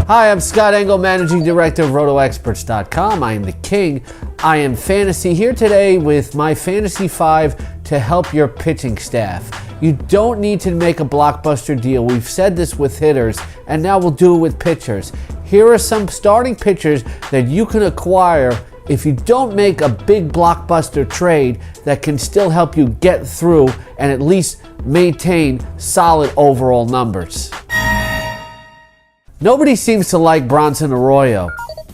Hi, I'm Scott Engel, Managing Director of RotoExperts.com. I am the king. I am fantasy here today with my Fantasy 5 to help your pitching staff. You don't need to make a blockbuster deal. We've said this with hitters, and now we'll do it with pitchers. Here are some starting pitchers that you can acquire if you don't make a big blockbuster trade that can still help you get through and at least maintain solid overall numbers. Nobody seems to like Bronson Arroyo.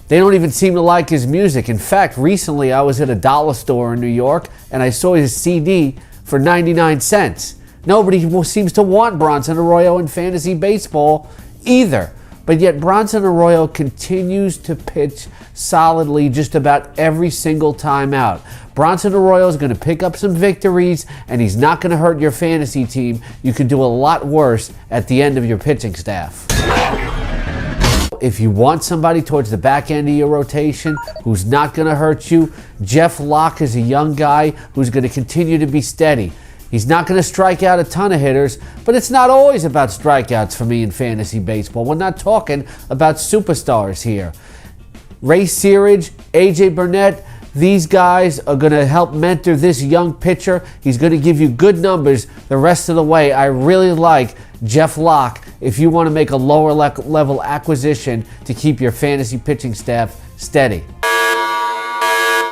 They don't even seem to like his music. In fact, recently I was at a dollar store in New York and I saw his CD for 99 cents. Nobody seems to want Bronson Arroyo in fantasy baseball either. But yet Bronson Arroyo continues to pitch solidly just about every single time out. Bronson Arroyo is going to pick up some victories and he's not going to hurt your fantasy team. You can do a lot worse at the end of your pitching staff. If you want somebody towards the back end of your rotation who's not going to hurt you, Locke is a young guy who's going to continue to be steady. He's not going to strike out a ton of hitters, but it's not always about strikeouts for me in fantasy baseball. We're not talking about superstars here. Ray Searage, AJ Burnett, these guys are going to help mentor this young pitcher. He's going to give you good numbers the rest of the way. I really like Locke if you want to make a lower level acquisition to keep your fantasy pitching staff steady.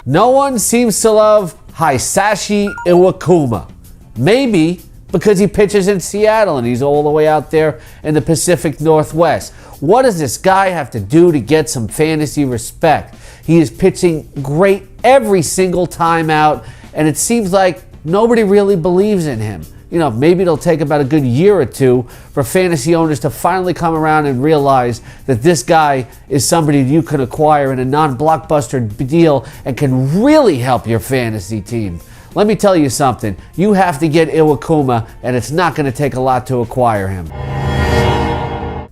No one seems to love Hisashi Iwakuma. Maybe because he pitches in Seattle and he's all the way out there in the Pacific Northwest. What does this guy have to do to get some fantasy respect? He is pitching great every single time out, and it seems like nobody really believes in him. You know, maybe it'll take about a good year or two for fantasy owners to finally come around and realize that this guy is somebody you can acquire in a non-blockbuster deal and can really help your fantasy team. Let me tell you something. You have to get Iwakuma, and it's not going to take a lot to acquire him.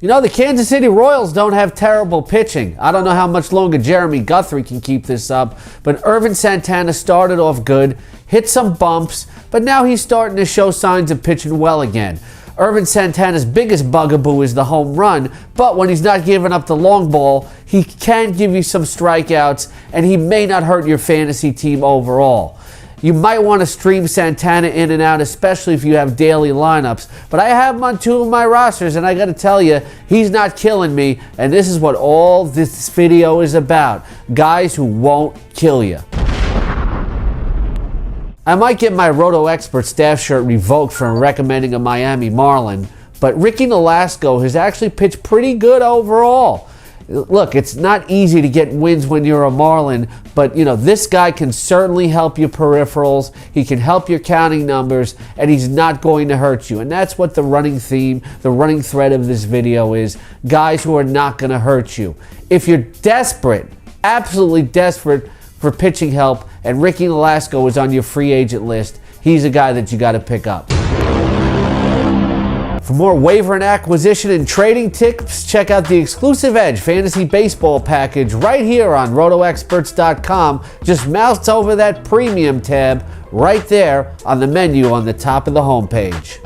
You know, the Kansas City Royals don't have terrible pitching. I don't know how much longer Jeremy Guthrie can keep this up, but Ervin Santana started off good, hit some bumps, but now he's starting to show signs of pitching well again. Ervin Santana's biggest bugaboo is the home run, but when he's not giving up the long ball, he can give you some strikeouts, and he may not hurt your fantasy team overall. You might want to stream Santana in and out, especially if you have daily lineups. But I have him on two of my rosters, and I got to tell you, he's not killing me. And this is what all this video is about. Guys who won't kill you. I might get my RotoExperts staff shirt revoked from recommending a Miami Marlin, but Ricky Nolasco has actually pitched pretty good overall. Look, it's not easy to get wins when you're a Marlin, but you know, this guy can certainly help your peripherals, he can help your counting numbers, and he's not going to hurt you. And that's what the running theme, the running thread of this video is, guys who are not going to hurt you. If you're desperate, absolutely desperate for pitching help, and Ricky Nolasco is on your free agent list, he's a guy that you got to pick up. For more waiver and acquisition and trading tips, check out the Exclusive Edge Fantasy Baseball package right here on RotoExperts.com. Just mouse over that premium tab right there on the menu on the top of the homepage.